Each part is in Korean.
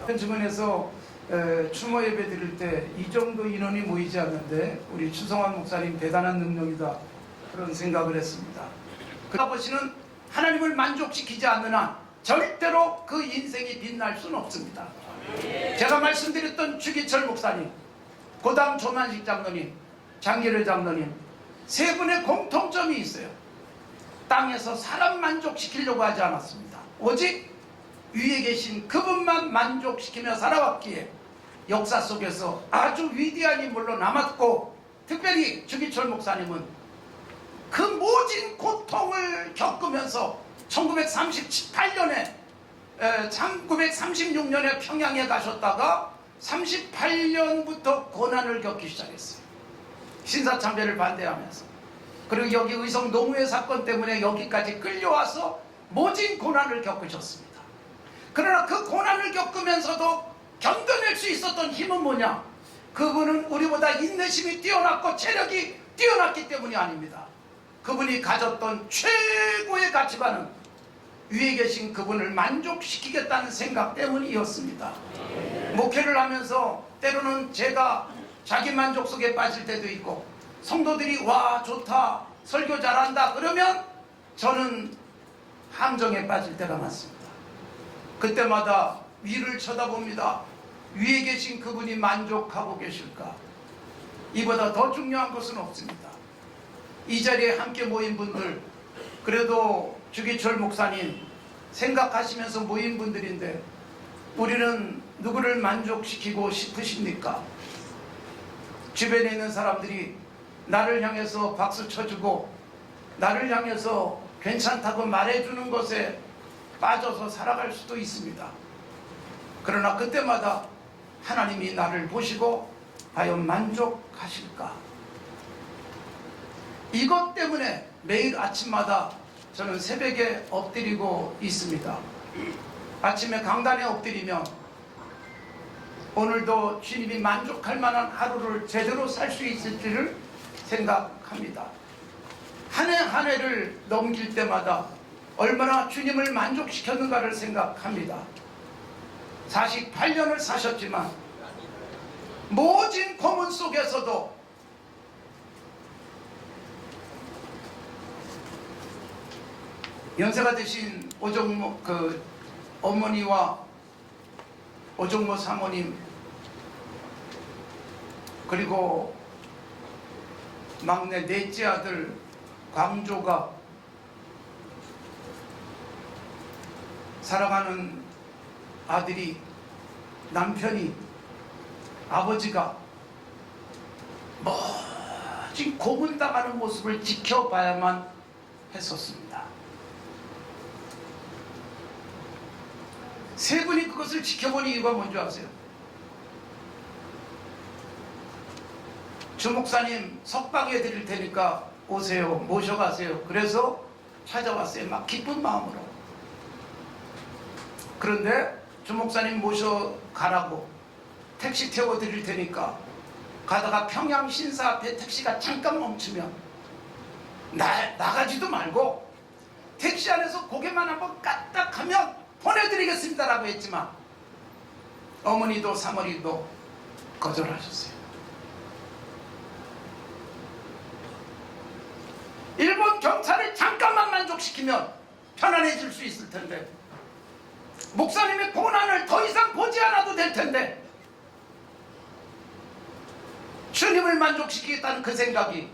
앞에 증언에서 추모 예배 드릴 때 이 정도 인원이 모이지 않는데 우리 추성환 목사님 대단한 능력이다, 그런 생각을 했습니다. 그 아버지는 하나님을 만족시키지 않는 한 절대로 그 인생이 빛날 수는 없습니다. 제가 말씀드렸던 주기철 목사님, 고당 조만식 장로님, 장기를 장로님, 세 분의 공통점이 있어요. 땅에서 사람 만족시키려고 하지 않았습니다. 오직 위에 계신 그분만 만족시키며 살아왔기에 역사 속에서 아주 위대한 인물로 남았고, 특별히 주기철 목사님은 그 모진 고통을 겪으면서 1938년에 1936년에 평양에 가셨다가 38년부터 고난을 겪기 시작했어요. 신사참배를 반대하면서. 그리고 여기 의성 노무현 사건 때문에 여기까지 끌려와서 모진 고난을 겪으셨습니다. 그러나 그 고난을 겪으면서도 견뎌낼 수 있었던 힘은 뭐냐? 그분은 우리보다 인내심이 뛰어났고 체력이 뛰어났기 때문이 아닙니다. 그분이 가졌던 최고의 가치관은 위에 계신 그분을 만족시키겠다는 생각 때문이었습니다. 목회를 하면서 때로는 제가 자기 만족 속에 빠질 때도 있고, 성도들이 와 좋다, 설교 잘한다 그러면 저는 함정에 빠질 때가 많습니다. 그때마다 위를 쳐다봅니다. 위에 계신 그분이 만족하고 계실까? 이보다 더 중요한 것은 없습니다. 이 자리에 함께 모인 분들, 그래도 주기철 목사님 생각하시면서 모인 분들인데, 우리는 누구를 만족시키고 싶으십니까? 주변에 있는 사람들이 나를 향해서 박수 쳐주고 나를 향해서 괜찮다고 말해주는 것에 빠져서 살아갈 수도 있습니다. 그러나 그때마다 하나님이 나를 보시고 과연 만족하실까? 이것 때문에 매일 아침마다 저는 새벽에 엎드리고 있습니다. 아침에 강단에 엎드리면 오늘도 주님이 만족할 만한 하루를 제대로 살 수 있을지를 생각합니다. 한 해 한 해를 넘길 때마다 얼마나 주님을 만족시켰는가를 생각합니다. 48년을 사셨지만 모진 고문 속에서도 연세가 드신 오종모 어머니와 오종모 사모님, 그리고 막내 넷째 아들 광조가, 사랑하는 아들이, 남편이, 아버지가 멋진 고문당하는 모습을 지켜봐야만 했었습니다. 세 분이 그것을 지켜본 이유가 뭔지 아세요? 주 목사님 석방해 드릴 테니까 오세요, 모셔가세요. 그래서 찾아왔어요. 막 기쁜 마음으로. 그런데 주 목사님 모셔가라고 택시 태워 드릴 테니까, 가다가 평양 신사 앞에 택시가 잠깐 멈추면 나가지도 말고 택시 안에서 고개만 한번 까딱하면 보내드리겠습니다 라고 했지만 어머니도 사모님도 거절하셨어요. 일본 경찰을 잠깐만 만족시키면 편안해질 수 있을 텐데, 목사님의 고난을 더 이상 보지 않아도 될 텐데, 주님을 만족시키겠다는 그 생각이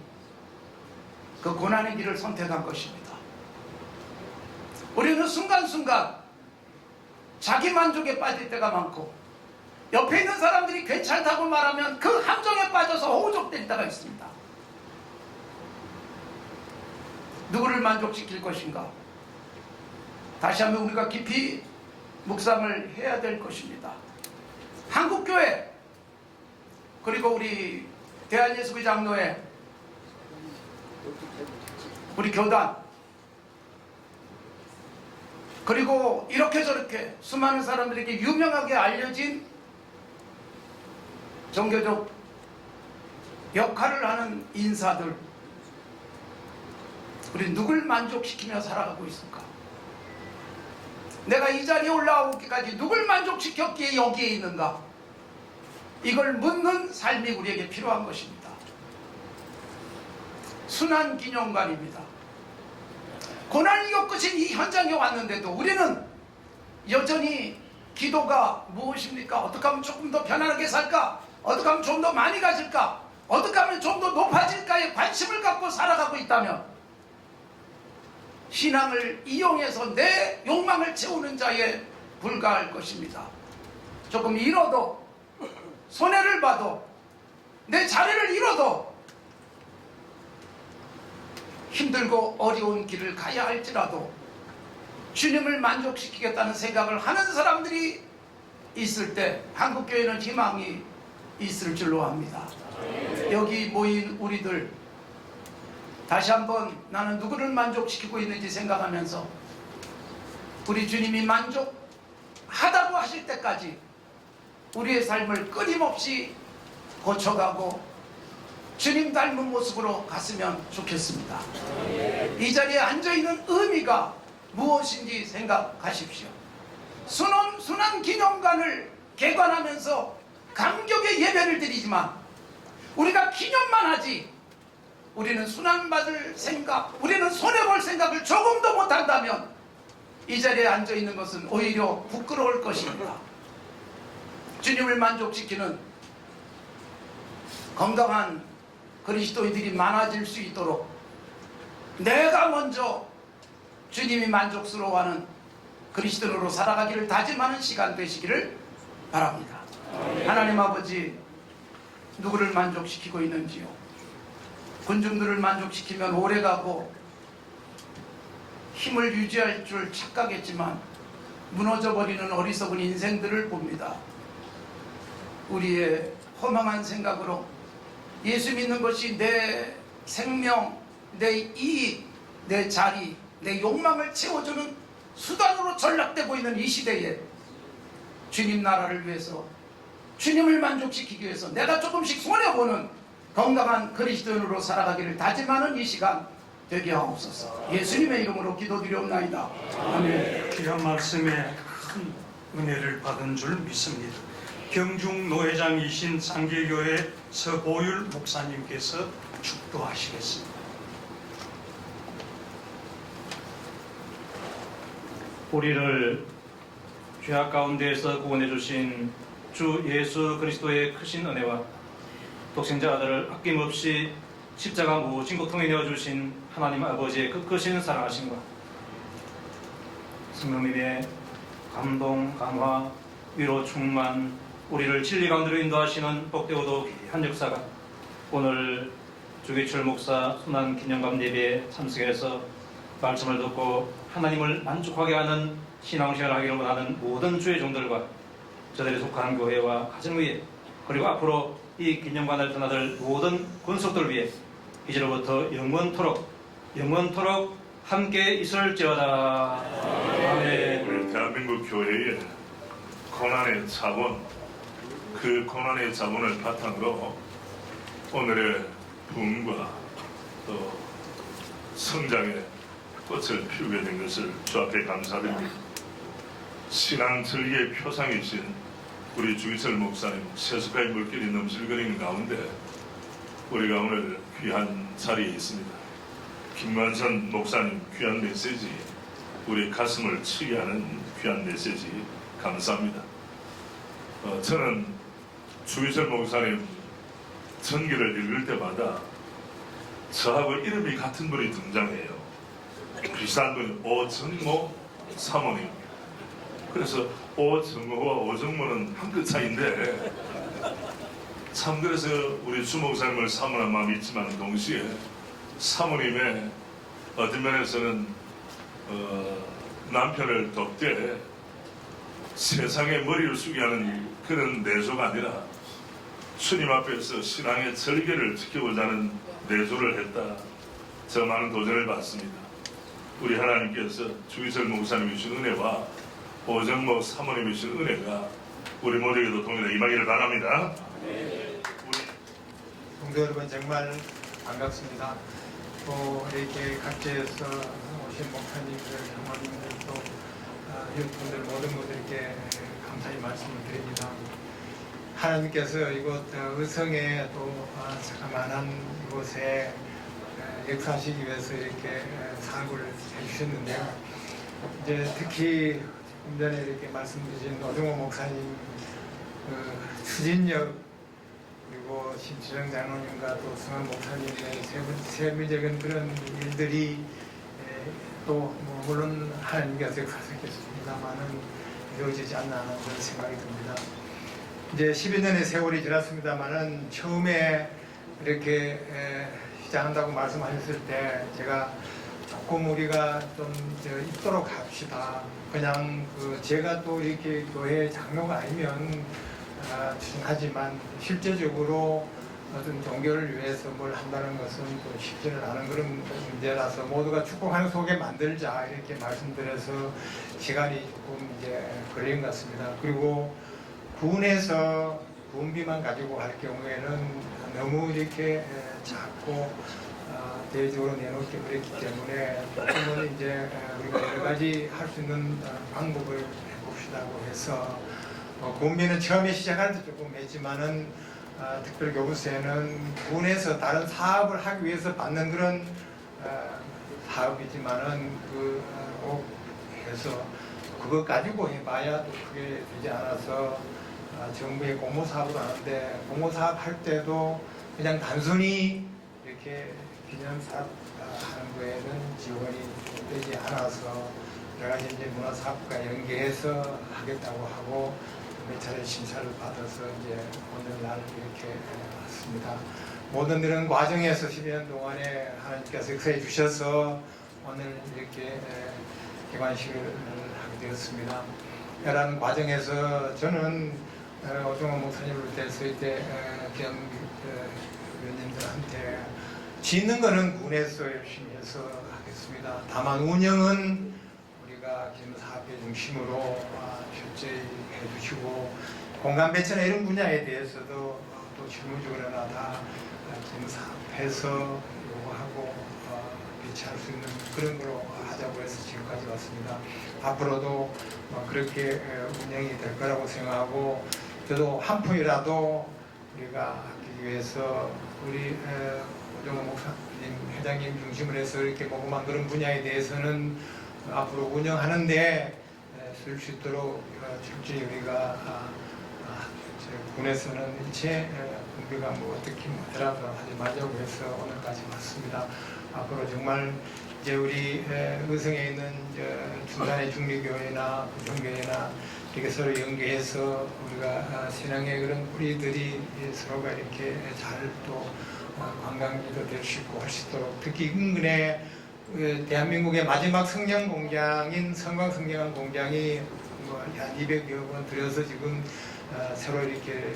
그 고난의 길을 선택한 것입니다. 우리는 순간순간 자기 만족에 빠질 때가 많고, 옆에 있는 사람들이 괜찮다고 말하면 그 함정에 빠져서 호족될 때가 있습니다. 누구를 만족시킬 것인가? 다시 한번 우리가 깊이 묵상을 해야 될 것입니다. 한국교회, 그리고 우리 대한예수교 장로회, 우리 교단, 그리고 이렇게 저렇게 수많은 사람들에게 유명하게 알려진 종교적 역할을 하는 인사들, 우리 누굴 만족시키며 살아가고 있을까? 내가 이 자리에 올라오기까지 누굴 만족시켰기에 여기에 있는가? 이걸 묻는 삶이 우리에게 필요한 것입니다. 순환기념관입니다. 고난을 겪으신 이 현장에 왔는데도 우리는 여전히 기도가 무엇입니까? 어떻게 하면 조금 더 편안하게 살까? 어떻게 하면 좀 더 많이 가질까? 어떻게 하면 좀 더 높아질까에 관심을 갖고 살아가고 있다면 신앙을 이용해서 내 욕망을 채우는 자에 불과할 것입니다. 조금 잃어도, 손해를 봐도, 내 자리를 잃어도, 힘들고 어려운 길을 가야 할지라도 주님을 만족시키겠다는 생각을 하는 사람들이 있을 때 한국교회는 희망이 있을 줄로 압니다. 여기 모인 우리들 다시 한번 나는 누구를 만족시키고 있는지 생각하면서 우리 주님이 만족하다고 하실 때까지 우리의 삶을 끊임없이 고쳐가고 주님 닮은 모습으로 갔으면 좋겠습니다. 이 자리에 앉아있는 의미가 무엇인지 생각하십시오. 순환 기념관을 개관하면서 감격의 예배를 드리지만 우리가 기념만 하지 우리는 순환받을 생각, 우리는 손해볼 생각을 조금도 못한다면 이 자리에 앉아있는 것은 오히려 부끄러울 것입니다. 주님을 만족시키는 건강한 그리스도인들이 많아질 수 있도록 내가 먼저 주님이 만족스러워하는 그리스도인으로 살아가기를 다짐하는 시간 되시기를 바랍니다. 하나님 아버지, 누구를 만족시키고 있는지요? 군중들을 만족시키면 오래가고 힘을 유지할 줄 착각했지만 무너져버리는 어리석은 인생들을 봅니다. 우리의 허망한 생각으로 예수 믿는 것이 내 생명, 내 이익, 내 자리, 내 욕망을 채워주는 수단으로 전락되고 있는 이 시대에 주님 나라를 위해서, 주님을 만족시키기 위해서 내가 조금씩 손해보는 건강한 그리스도인으로 살아가기를 다짐하는 이 시간 되게 하옵소서. 예수님의 이름으로 기도드리옵나이다. 아멘. 귀한 말씀에 큰 은혜를 받은 줄 믿습니다. 경중 노회장이신 상계교회 서보율 목사님께서 축도하시겠습니다. 우리를 죄악 가운데에서 구원해 주신 주 예수 그리스도의 크신 은혜와 독생자 아들을 아낌없이 십자가 모진 고통에 내어주신 하나님 아버지의 그 크신 사랑하심과 성령님의 감동, 감화, 위로 충만, 우리를 진리 가운데로 인도하시는 복되고도 귀한 역사가 오늘 주기철 목사 순환 기념관 예배에 참석해서 말씀을 듣고 하나님을 만족하게 하는 신앙생활을 하기를 원하는 모든 주의 종들과 저들이 속한 교회와 가정 위에, 그리고 앞으로 이 기념관을 떠나들 모든 군속들 위해 이제로부터 영원토록 함께 있을지어다. 아멘. 우리 대한민국 교회의 고난의 자본, 그 고난의 자본을 바탕으로 오늘의 부흥과 또 성장의 꽃을 피우게 된 것을 주 앞에 감사드립니다. 신앙 진리의 표상이신 우리 주기철 목사님 세속가의 물길이 넘실거리는 가운데 우리가 오늘 귀한 자리에 있습니다. 김만선 목사님 귀한 메시지, 우리 가슴을 치게 하는 귀한 메시지 감사합니다. 저는 주기철 목사님 전기를 읽을 때마다 저하고 이름이 같은 분이 등장해요. 비슷한 분이 오정모 사모님. 그래서 오정모와 오정모는 한 끗 차이인데 참 그래서 우리 주 목사님을 사모하는 마음이 있지만 동시에 사모님의 어떤 면에서는 남편을 돕되 세상에 머리를 숙이게 하는 그런 내조가 아니라 주님 앞에서 신앙의 절개를 지켜보자는 내조를 했다. 저 많은 도전을 받습니다. 우리 하나님께서 주기철 목사님이 주신 은혜와 오정모 사모님이 주신 은혜가 우리 모두에게도 동일하게 임하기를 바랍니다. 성도 여러분, 정말 반갑습니다. 또 이렇게 각지에서 오신 목사님들, 장로님들, 또 여러분들 모든 분들께 감사의 말씀을 드립니다. 하나님께서 이곳 의성에 또 자그마한 이곳에 역사하시기 위해서 이렇게 사고를 해주셨는데요. 이제 특히 좀 전에 이렇게 말씀드린 오종호 목사님 추진력 그리고 심수정 장로님과 또 승환 목사님의 세부적인 그런 일들이 또 물론 하나님께서 역사하셨겠습니다만은 이루어지지 않나 하는 그런 생각이 듭니다. 이제 12년의 세월이 지났습니다만은 처음에 이렇게 시작한다고 말씀하셨을 때 제가 조금 우리가 좀 있도록 합시다. 그냥 제가 또 이렇게 교회 장로가 아니면 하지만 실제적으로 어떤 종교를 위해서 뭘 한다는 것은 또 쉽지는 않은 그런 문제라서 모두가 축복하는 속에 만들자 이렇게 말씀드려서 시간이 조금 이제 걸린 것 같습니다. 그리고 군에서 군비만 가지고 할 경우에는 너무 이렇게 작고 대외적으로 내놓기 어렵기 때문에 조금은 이제 우리가 여러 가지 할 수 있는 방법을 해봅시다고 해서 군비는 처음에 시작할 때 조금 했지만은 특별교부세는 군에서 다른 사업을 하기 위해서 받는 그런 사업이지만은 꼭 해서 그것 가지고 해봐야 또 그게 되지 않아서 정부의 공모사업을 하는데 공모사업 할 때도 그냥 단순히 이렇게 기념사업 하는 거에는 지원이 되지 않아서 여러 가지 이제 문화사업과 연계해서 하겠다고 하고 몇 차례 심사를 받아서 이제 오늘날 이렇게 왔습니다. 모든 이런 과정에서 10년 동안에 하나님께서 역사해 주셔서 오늘 이렇게 개관식을 하게 되었습니다. 이런 과정에서 저는 오종호 목사님을 뵀을 때 위원님들한테 짓는 거는 군에서 열심히 해서 하겠습니다. 다만 운영은 우리가 기념사업의 중심으로 철저히 해주시고 공간 배치나 이런 분야에 대해서도 또 실무적으로나 다 기념사업해서 요구하고 배치할 수 있는 그런 걸로 하자고 해서 지금까지 왔습니다. 앞으로도 그렇게 운영이 될 거라고 생각하고 저도 한 푼이라도 우리가 하기 위해서 우리 오종호 목사님 회장님 중심으로 해서 이렇게 모금한 그런 분야에 대해서는 앞으로 운영하는데 쓸 수 있도록 철저히 우리가 군에서는 일체 우리가 뭐 어떻게 하더라도 하지 말자고 해서 오늘까지 왔습니다. 앞으로 정말 이제 우리 의성에 있는 중간의 중리교회나 부정교회나 이렇게 서로 연계해서 우리가 신앙의 그런 뿌리들이 서로가 이렇게 잘 또 관광지도 될 수 있고 할 수 있도록 특히 인근에 대한민국의 마지막 성령 공장인 성광 성령한 공장이 한 200여 원 들여서 지금 새로 이렇게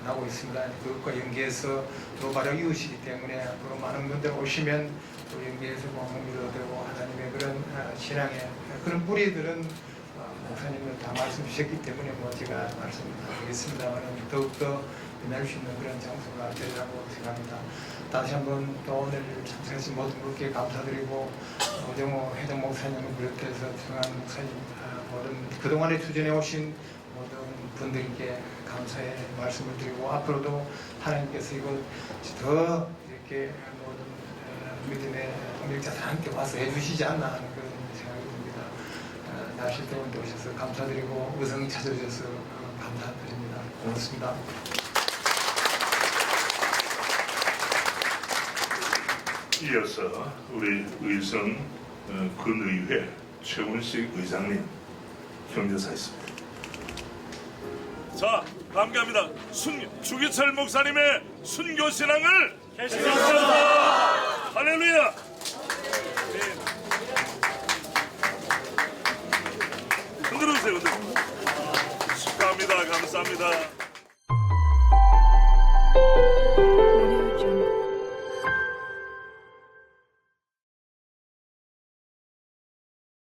나오고 있습니다. 그것과 연계해서 또 바로 이웃이기 때문에 앞으로 많은 분들 오시면 또 연계해서 공동미도 되고 하나님의 그런 신앙의 그런 뿌리들은 목사님은 다 말씀 주셨기 때문에 뭐 제가 말씀드리겠습니다만 더욱더 빛날 수 있는 그런 장소가 되리라고 생각합니다. 다시 한번 또 오늘 참석하신 모든 분께 감사드리고 오종호 회장 목사님을 비롯해서 정한 목사님 모든 그동안에 추진해 오신 모든 분들께 감사의 말씀을 드리고 앞으로도 하나님께서 이곳 더 이렇게 모든 믿음의 동력자들 함께 와서 해주시지 않나 하는 그런 생각이 듭니다. 다시 또 오셔서 감사드리고 의성 찾아주셔서 감사드립니다. 고맙습니다. 이어서 우리 의성 군의회 최훈식 의장님 경제사 있습니다. 자, 감사합니다. 주기철 목사님의 순교 신앙을 계시겠습니다. 할렐루야. 흔들어 주세요. 흔들어.